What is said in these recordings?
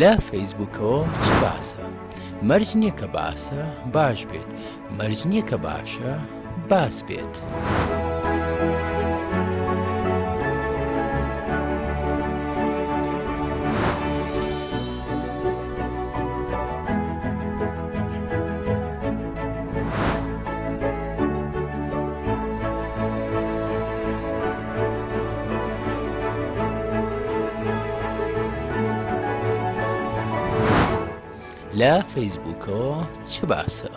لە فەیسبووکەوە چ باسە؟ مەرج نییە کە باسە باش بێت، مەرج نییە کە باشە باس بێت. لە فەیسبووکەوە چ باسە؟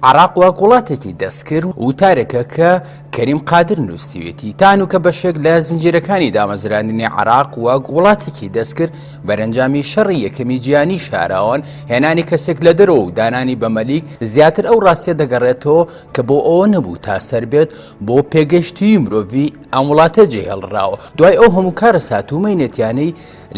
عێراق وەک وڵاتێکی دەستکرد وتارێکە کە کەریم قادر نووسیوێتی تان و کە بەشێک لە زنجیرەکانی دامەزراندنی عێراق وەک وڵاتێکی دەستکرد بەرەنجامی شەڕی یەکەمی جیهانی شاراوان هێنانی کەسێک لە دەرەوە و دانانی بەمەلیک زیاتر ئەو ڕاستیە دەگەڕێتەوە کە بۆ ئەوە نەبوو تا سەر بێت بۆ پێگەشتی مرۆڤی ئەم وڵاتە جێهێڵراوە. دوای ئەو هەموو کارە ساتوومەی نێتیانەی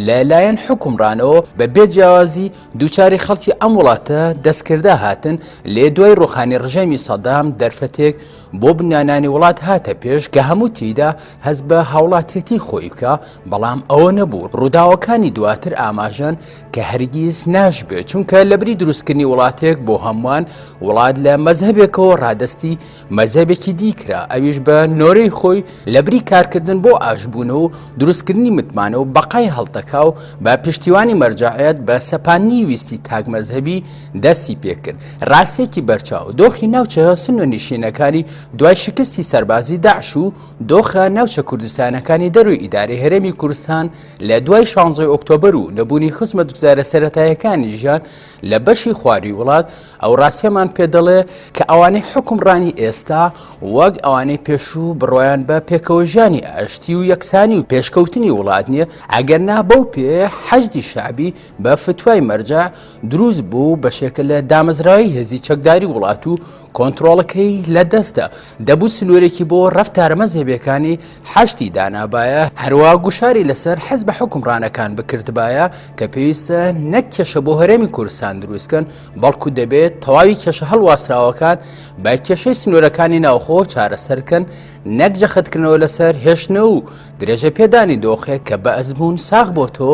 لەلایەن حکومڕانەوە بە بێجیاوازی دووچاری خەڵکی ئەم وڵاتە دەستکردە هاتن لێ دوای ڕۆخانی ڕژەمی سەدام دەرفەتێک بۆ بنیانانی وڵات هاتە پێش کە هەموو تیدا هەست بە هاوڵاتێتی خۆی بکە، بەڵام ئەوە نەبوو. ڕووداوەکانی دواتر ئاماژەن کە هەرگیز ناشبێت، چونکە لەبری دروستکردنی وڵاتێک بۆ هەمووان وڵات لە مەزهەبێکەوە ڕادستی مەزهەبێکی دیکرا، ئەویش بە نۆرەی خۆی لەبری کارکردن بۆ ئاشبوونەوە و دروستکردنی متمانە و بەقای هەڵتەکا و بە پشتیوانی مەرجەعیەت بە سەپاندنی ویستی تاک مەزهەبی دەستی پێکرد. ڕاستێکی بەرچاو دۆخی ناوچە سن و نشینەکانی دوای شکستی سەربازی داعش و دۆخە ناوچە کوردستانەکانی دەروی ئیدارەی هەرێمی کوردستان لە دوای 16 ئۆکتۆبەر و نەبوونی خزمەتگوزارە سەرەتاییەکانی ژیان لە بەشی خواری وڵات ئەو ڕاستیەمان پێدەڵێ کە ئەوانەی حکومڕانی ئێستا وەک ئەوانەی پێشوو بڕۆیان بە پێکەوەژیانی ئاشتی و یەکسانی و پێشکەوتنی وڵات نییە، ئەگەرنا بەو پێ حەشدی شعبی بە فتوای مەرجە دروست بوو بەشێکە لە دامەزراوی هێزی چەکداری وڵات و کۆنتڕۆڵەکەی لە دەستە. دەبوو سنوورێکی بۆ ڕەفتارە مەزهێبیەکانی حەشتی دانابایە، هەروە گوشاری لەسەر حەزب حکومڕانەکان بکردبایە کە پێویستە نەک کێشە بۆ هەرێمی کوردستان دروستکەن، بەڵکو دەبێت تەواوی کێشە هەڵواسراوەکان بە کێشەی سنوورەکانی ناوخۆ چارەسەرکەن، نەک جەختکردنەوە لەسەر هێشتنە و درێژە پێدانی دۆخێک کە بە ئەزمون ساغ بۆ تۆ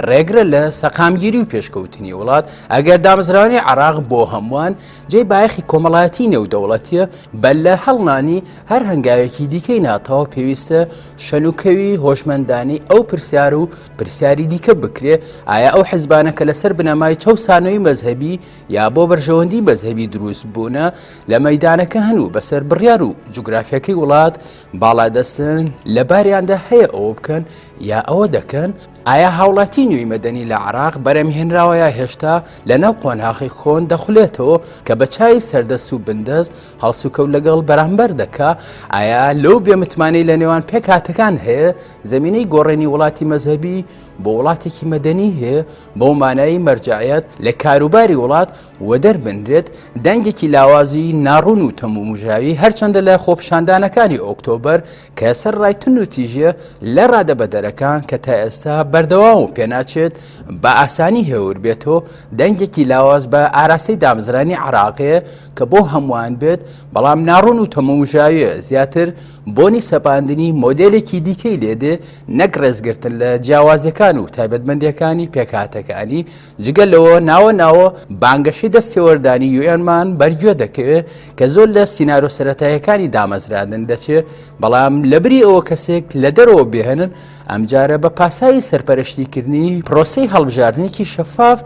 ڕێگرە لە سەقامگیری و پێشکەوتنی وڵات. ئەگەر دامەزراوانی عێراق بۆ هەمووان جێی بایەخی کۆمەڵایەتی نێودەوڵەتیە، بەل لە هەڵنانی هەر هەنگاوێکی دیکەی ناتەوە پێویستە شەلوکەوی هۆشمەندانی ئەو پرسیار و پرسیاری دیکە بکرێ ئایا ئەو حیزبانە کە لەسەر بنەمای چەوسانەوەی مەزهەبی یا بۆ بەرژەوەندی مەزهەبی دروست بوونە لە مەیدانەکە هەن و بەسەر بڕیار و جوگرافیەکەی وڵات باڵادەستن لە باریاندا هەیە ئەوە بکەن یا ئەوە دەکەن؟ ئایا هاوڵاتی نوێی مەدەنی لە عێراق بەرەمهێنراوەیە هێشتا لە ناو قۆناغی خۆن دەخولێتەوە کە بە چای سەردەست و بندەست هەڵسوکەوت لەگەڵ بەرامبەر دەکا؟ ئایا لەو بێمتمانەی لە نێوان پێکهاتەکان هەیە زەمینەی گۆڕێنی وڵاتی مەزهەبی بۆ وڵاتێکی مەدەنی هەیە بەو مانایی مەرجەعیەت لە کاروباری وڵات وە دەربنرێت؟ دەنگێکی لاوازی ناڕوون و تەمومژاوی هەرچەندە لە خۆپشاندانەکانی ئۆکتۆبەر کە سەر ڕایتن و تیژە لە ڕادەبەدەرەکان کە تا ئێستا بەردەوام و پێناچێت بە ئاسانی هێور بێتەوە، دەنگێکی لاواز بە ئاراستەی دامەزرانی عێراقیە کە بۆ هەمووان بێت، بەڵام ناڕوون و تەمومژاویە زیاتر بۆنی سەپاندنی مۆدێلێکی دیکەی لێدێ، نەک ڕێزگرتن لە جیاوازەکان و تایبەتمەندیەکانی پێکهاتەکانی. جگەلەوە ناوە بانگەشەی دەستێوەردانی یوئێنمان بەرگوێ دەکەوێت کە زۆر لە سینارۆ سەرەتاییەکانی دامەزراندن دەچێت، بەڵام لەبری ئەوە کەسێک لە دەرەوە بێهێنن ئەمجارە بە پاسایی سەرپەرشتیکردنی پرۆسەی هەڵبژاردنێکی شەفاف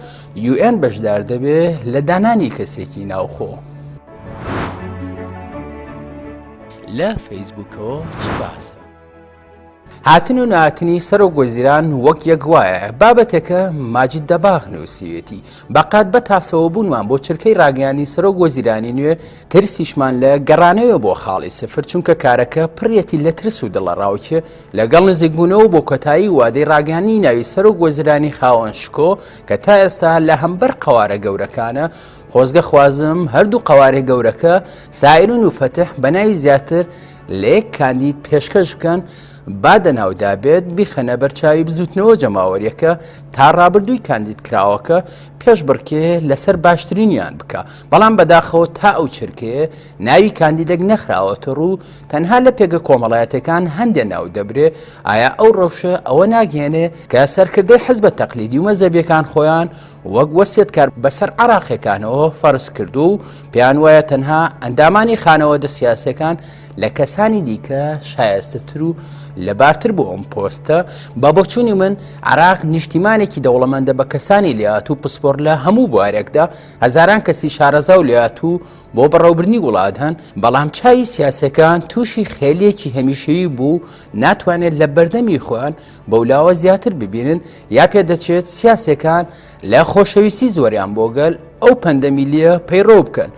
یوئێن بەشدار دەبێت لە دانانی کەسێکی ناوخۆ. لە فەیسبووکەوە چ باسە؟ هاتن و نهاتنی سەرۆک وەزیران وەک یەک وایە بابەتێکە ماجید دەباغ نووسیوێتی. بەقات بە تاسەوە بوونمان بۆ چرکەی ڕاگەیانی سەرۆک وەزیرانی نوێ ترسیشمان لە گەڕانەوە بۆ خاڵی سفر، چونکە کارەکە پڕیەتی لە ترس و دڵەڕاوچێ لەگەڵ نزیکبوونەوە بۆ کۆتایی وادەی ڕاگەیانی ناوی سەرۆک وەزیرانی خاوەن شکۆ کە تا ئێستا لە هەمبەر قەوارە گەورەکانە. خۆزگە خوازم هەردوو قەوارێ گەورەکە سائیرون و فەتح بەناوی زیاتر لە یەک کاندید پێشکەش بکەن با دەناودا بێت بیخەنە بەرچاوی بزوتنەوە جەماوەریەکە تا ڕابردووی کاندید کراوەکە پێش بڕکێ لەسەر باشترینیان بکە بەڵام بەداخەوە تا ئەو چرکێ ناوی کاندیدێک نەخراوەتە ڕوو تەنها لە پێگە کۆمەڵایەتەکان هەندێک ناو دەبرێ ئایا ئەو ڕەوشە ئەوە ناگەێنێ کە سەرکردەی حیزبە تەقلیدی و مەزەبیەکان خۆیان وەک وەسیەتکار بەسەر عەراقیەکانەوە فەرز کردو و پێیان وایە تەنها ئەندامانی خانەوەدە سیاسیەکان لە کەسانی دیکە شایستەتر و لەبارتر بۆ ئەم پۆستە بە بۆچوونی من عێراق نیشتیمانێکی دەوڵەمەندە بە کەسانی لێهاتوو پسپۆر لە هەموو بوارێکدا هەزاران کەسی شارەزا و لێهاتوو بۆ بەڕێوەبردنی وڵات هەن بەڵام چاوی سیاسەکان تووشی خێلیەکی هەمیشەیی بوو ناتوانێت لە بەردەمی خۆیان بەولاوە زیاتر ببینن یا پێدەچێت سیاسەکان لە خۆشەویستی زۆریان بۆگەل ئەو پەندەمیلیە پەیڕۆ بکەن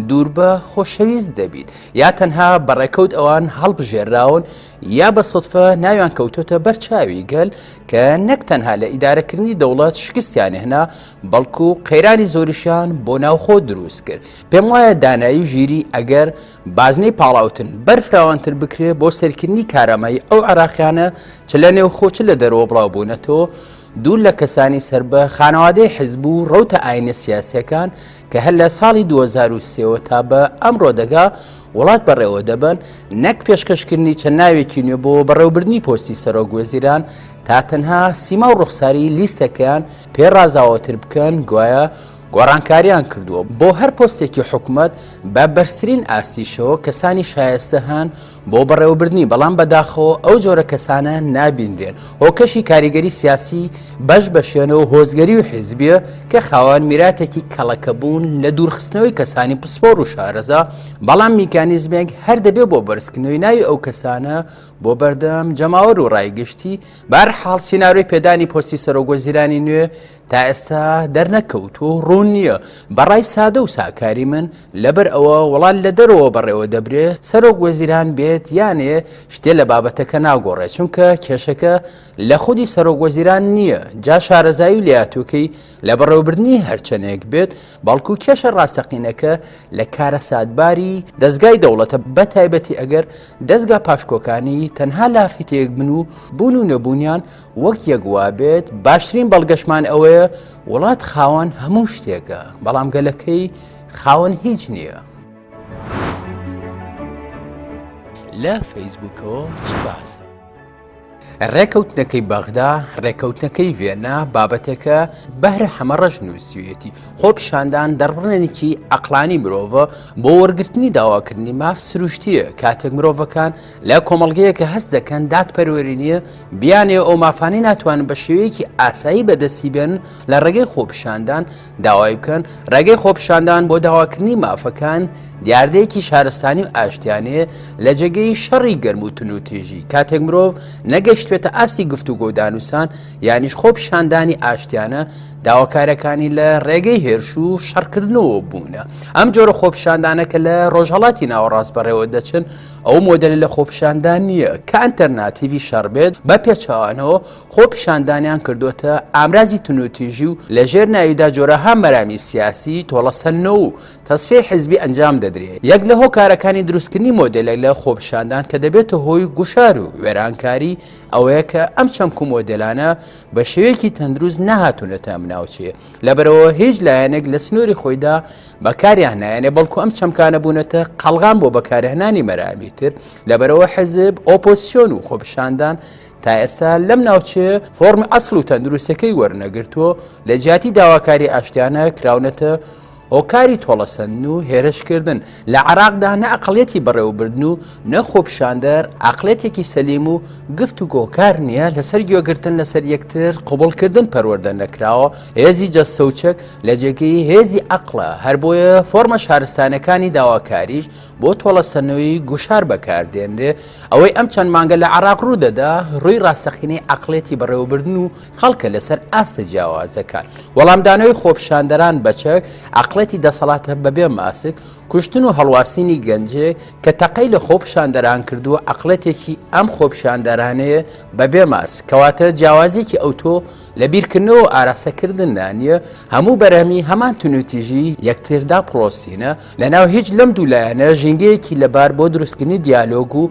دوور بە خۆشەویست دەبیت یا تەنها بەڕێکەوت ئەوان هەڵبژێراون یا بە سوتفە ناویان کەوتۆتە بەرچاوی گەل کە نەک تەنها لە ئیدارەکردنی دەوڵەت شکستیان هێنا بەڵکو قەیرانی زۆریشیان بۆ ناوخۆ دروست کرد پێم وایە دانایی و ژیری ئەگەر بازنەی پاڵاوتن بەرفراوانتر بکرێت بۆ سەرکردنی کارەمای ئەو عێراقیانە چ لە نێو خۆ چ لە دەرەوە بڵاوبوونەتەوە دوور لە کەسانی سەر بە خانەوادەی حیزب و ڕەوتە ئاینە سیاسیەکان کە هەر لە ساڵی 2023 تا بە ئەمڕۆ دەگا وڵات بەڕێوە دەبن نەک پێشکەشکردنی چەند ناوێکی نوێ بۆ بەڕێوەبردنی پۆستی سەرۆکوەزیران تا تەنها سیما و ڕوخساری لیستەکەیان پێڕازاوەتر بکەن گوایە گۆڕانکاریان کردووە بۆ هەر پۆستێکی حکوومەت بە بەرزترین ئاستیشەوە کەسانی شایستە هەن بۆ بەڕێوەبردنی بەڵام بەداخەوە ئەو جۆرە کەسانە نابینرێن هۆکەشی کاریگەری سیاسی بەش بەشێنەوە هۆزگەری و حیزبیە کە خاوەن میراتێکی کەڵەکە بوون لە دوورخستنەوەی کەسانی پسپۆر و شارەزا بەڵام میکانیزمێک هەر دەبێ بۆ بەرزکردنەوەی ناوی ئەو کەسانە بۆ بەردەم جەماوەر و ڕایگەشتی بەهەرحاڵ سیناریۆی پێدانی پۆستی سەرۆکوەزیرانی نوێ تا ئێستا دەرنەکەوتوە ڕوون نییە بەڕای سادە و ساکاری من لەبەر ئەوە وڵات لە دەرەوە بەڕێوە دەبرێت سەرۆکوەزیران بێت یانێ شتێ لە بابەتەکە ناگۆڕێت چونکە کێشەکە لە خودی سەرۆکوەزیران نییە جا شارەزایی و لێهاتووکەی لە بەڕێوەبردنی هەرچەنێک بێت بەڵکو کێشە ڕاستەقینەکە لە کارە سادباری دەستگای دەوڵەتە بەتایبەتی ئەگەر دەستگا پاشکۆکانی تەنها لافتەیەک بن و بوون و نەبوونیان وەک یەکوا بێت باشترین بەڵگەشمان ئەوەیە وڵات خاوەن هەموو شتێکە بەڵام گەلەکەی خاوەن هیچ نییە. لە فەیسبووکەوە چ باسە؟ ڕێکەوتنەکەی بەغدا ڕێکەوتنەکەی ڤێنا بابەتێکە بەهرە هەمە ڕەش نووسویەتی خۆپیشاندان دەڕڕنێکی ئەقلانی مرۆڤە بۆ وەرگرتنی داواکردنی ماف سروشتیە کاتێک مرۆڤەکان لە کۆمەڵگەیەکە هەست دەکەن دادپەروەرینیە بیانێ ئەو مافانی ناتوانن بە شێوەیەکی ئاسایی بەدەستی بێن لە ڕێگەی خۆپیشاندان داوای بکەن ڕێگەی خۆپیشاندان بۆ داواکردنی مافەکان دیاردەیەکی شارستانی و ئاشتیانەیە لە جێگەی شەڕی گەرم و تونوتێژی کاتێک مرۆڤ نەگەشتوێتە ئاستی گفتوگۆ دانووسان یانیش خۆپیشاندانی ئاشتیانە داواکارەکانی لە ڕێگەی هێرش و شەڕکردنەوە بوونە ئەم جۆرە خۆپیشاندانەکە لە ڕۆژهەڵاتی ناوەڕاست بەڕێوە دەچن ئەو مۆدەلە لە خۆپیشاندان نییە کە ئەلتەرناتیڤی شەڕ بێت بە پێچەوانەوە خۆپیشاندانیان کردوتە ئامرازی تونوتیژی و لەژێر ناویدا جۆرەها مەرامی سیاسی تۆڵەسەنەوە و تەسفێ حیزبی ئەنجام دەدرێت یەک لە هۆکارەکانی دروستکردنی مۆدلێک لە خۆپیشاندان کە دەبێتە هۆی گوشار و وێرانکاری ئەوەیە کە ئەم چەمکو مۆدلانە بە شێوەیەکی تەندروست نەهاتوونەتە ئەم ناوچێ لەبەرەوە هیچ لایەنێک لە سنووری خۆیدا بەکاریان نایەنێ بەڵکو ئەم چەمکانە بوونەتە قەڵغان بۆ بەکارهێنانی مەرامی تر لەبەرەوە حیزب ئۆپۆزیسیۆن و خۆپیشاندان تا ئێستا لەم ناوچێ فۆرمی ئەسڵ و تەندروستەکەی وەرنەگرتووە لە جیاتی داواکاری ئاشتیانە کراونەتە هۆکاری تۆڵەسەندن و هێرشکردن لە عێراقدا نە ئەقڵێتی بەڕێوەبردن و نە خۆپیشاندەر عەقڵێتێکی سەلیم و گفت و گۆکار نییە لەسەر گوێگرتن لەسەر یەکتر قوبوڵکردن پەروەردە نەکراوە هێزی جەستەوچەک لە جێگەی هێزی عەقڵە هەر بۆیە فۆرمە شارستانەکانی داواکاریش بۆ تۆڵەسەندنەوەی گوشار بەکاردێنرێ ئەوەی ئەم چەند مانگە لە عێراق ڕوودەدا ڕووی ڕاستەقینەی عەقڵێتی بەڕێوەبردن و خەڵکە لەسەر ئاستە جیاوازەکان وەڵامدانەوەی خۆپیشاندەران بەچەک عەقڵێتی دەسەڵاتە بەبێ ماسک کوشتن و هەڵواسینی گەنجێ کە تەقەی لە خۆپیشاندەران کردووە عەقڵێتێکی ئەم خۆپیشاندەرانەیە بەبێ ماسک کەواتە جیاوازێکی ئەوتۆ لە بیرکردنەوە ئاراستەکردن نانیە هەموو بەرهەمی هەمان تونوتیژی یەکتردا پرۆسینە لەناو هیچ لەم دوولایەنە ژینگەیەکی لەبار بۆ دروستکردنی دیالۆگ و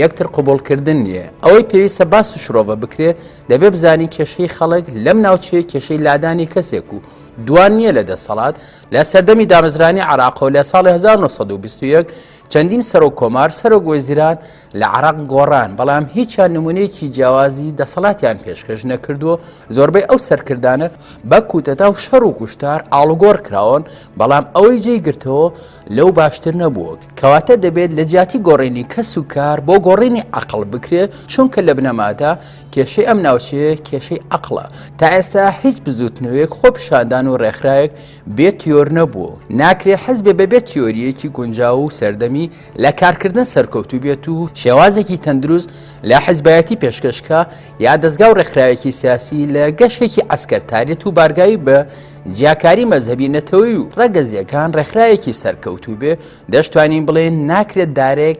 یەکتر قوبوڵکردن نییە ئەوەی پێویستە باس و شرۆڤە بکرێ دەبێ بزانی کێشەی خەڵک لەم ناوچەیە کێشەی لادانی کەسێک و دوان نییە لە دەسەڵات لە سەردەمی دامەزرانی عێراق و لە ساڵی 1920 چەندین سەر و کۆمار سەرۆک وەزیران لە عێراق گۆڕان بەڵام هیچیان نمونەیەکی جیاوازی دەسەڵاتیان پێشکەش نەکردووە زۆربەی ئەو سەرکردانە بە کوتەتا و شەڕ و کوشتار ئاڵوگۆڕ کراون بەڵام ئەوەی جێی گرتەوە لەو باشتر نەبووە کەواتە دەبێت لە جیاتی گۆڕینی کەس و کار بۆ گۆڕینی عەقڵ بکرێت چونکە لە بنەمادا کێشەی ئەم ناوچەیە کێشەی عەقڵە تا ئێستا هیچ بزوتنەوەیەک خۆ پیشاندان و ڕێکخراوێک بێت تیۆر نەبووە ناکرێت حەزبێ بەبێت تیۆریەکی گونجاو و سەردەمی لە کارکردن سەرکەوتوو بێت و شێوازێکی تەندروست لە حیزبایەتی پێشکەشکە یا دەستگا و ڕێکخراوێکی سیاسی لە گەشێکی عەسکەرتاریەت و بارگایی بە جیاکاری مەزهەبی نەتەوەی و ڕەگەزیەکان ڕێکخراوێکی سەرکەوتوو بێ دەشتوانین بڵێن ناکرێت دارێک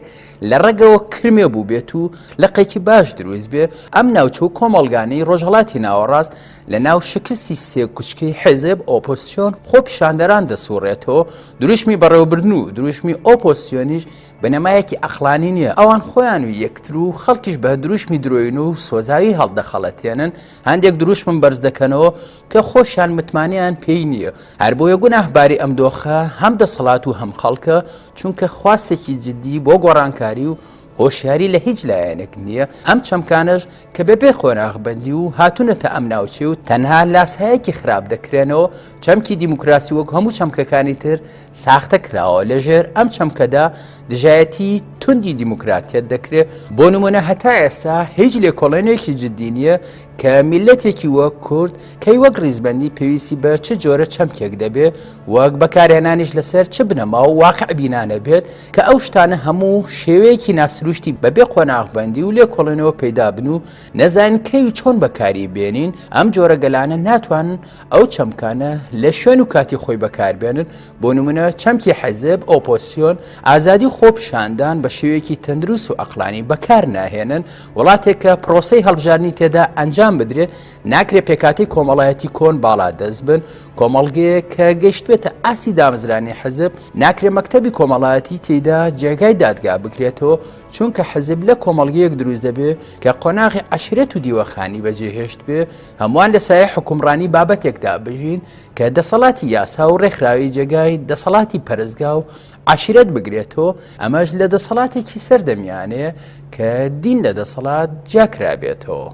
لە ڕێگەوە کرمێ بوو بێت و لەقێکی باش دروست بێ ئەم ناوچە و کۆمەڵگانەی ڕۆژهەڵاتی ناوەڕاست لە ناو شکستی سێ کوچکەی حیزب ئۆپۆسیۆن خۆ پیشاندەران دەسوڕێتەوە دروشمی بەڕێوەبردن و دروشمی ئۆپۆسیۆنیش بنەمایەکی ئەخلانی نییە ئەوان خۆیان و یەکتر و خەڵکیش بە دروشمی درۆین و سۆزاوی هەڵدەخەڵەتێنن هەندێک دروشمم بەرز دەکەنەوە کە خۆشیان متمانیان پێی نییە هەر بۆیە گوناهباری ئەم دۆخە هەم دەسەڵات و هەم خەڵکە چونکە خواستێکی جددی بۆ گۆڕانکاری و هۆشیاری لە هیچ لایەنێک نییە ئەم چەمکانش کە بەبێ خۆراغبەندی و هاتوونەتە ئەم ناوچێ و تەنها لاسایەکی خراپ دەکرێنەوە چەمکی دیموکراسی وەک هەموو چەمکەکانی تر ساختە کراوە لەژێر ئەم چەمکەدا دژایەتی توندی دیموکراتیەت دەکرێت بۆ نمونە هەتا ئێستا هیچ لێکۆڵێنێکی جددی نییە کە میلەتێکی وەک کورد کەی وەک ڕیزبەندی پێویستی بە چه جۆرە چەمکێک دەبێت وەک بەکارهێنانیش لەسەر چ بنەما و واقع بینانە بێت کە ئەو شتانە هەموو شێوەیەکی ناسروشتی بەبێ قۆناغبەندی و لێکۆڵێنەوە پەیدا بن و نەزانین کەی چۆن بەکاری بێنین ئەم جۆرە گەلانە ناتوانن ئەو چەمکانە لە شوێن و کاتی خۆی بەکاربێنن بۆ نمونە چەمکی حیزب ئۆپۆسیۆن ئازادی خۆ پیشاندان بە شێوەیەکی تەندروست و ئەقلانی بەکار ناهێنن وڵاتێک کە پرۆسەی هەڵبژاردننی تێدا ئەنجام بدرێت ناکرێت پێکاتی کۆمەڵایەتی کۆن باڵا دەست بن کۆمەڵگەیە کە گەیشتوێتە ئاسی دامەزرانی حزب ناکرێت مەکتەبی کۆمەڵایەتی تێدا جێگای دادگا بکرێتەوە چونکە حزب لە کۆمەڵگەیەک دروست دەبێت کە قۆناغی عەشیرەت و دیوەخانی بەجێهێشت بێ هەمووان لە سایە حکومڕانی بابەتێکدا بژین کە دەسەڵاتی یاسا و ڕێکخراوی جێگای دەسەڵاتی پەرستگا و عەشیرەت بگرێتەوە ئەمەش لە دەسەڵاتێکی سەردەمیانەیە کە دین لە دەسەڵات جاکرابێتەوە.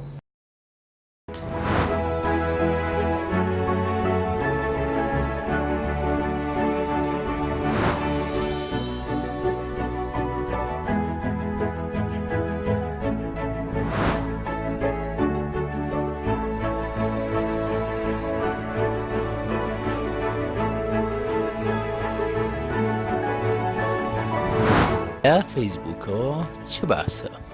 لە فەیسبووکەوە چ باسە؟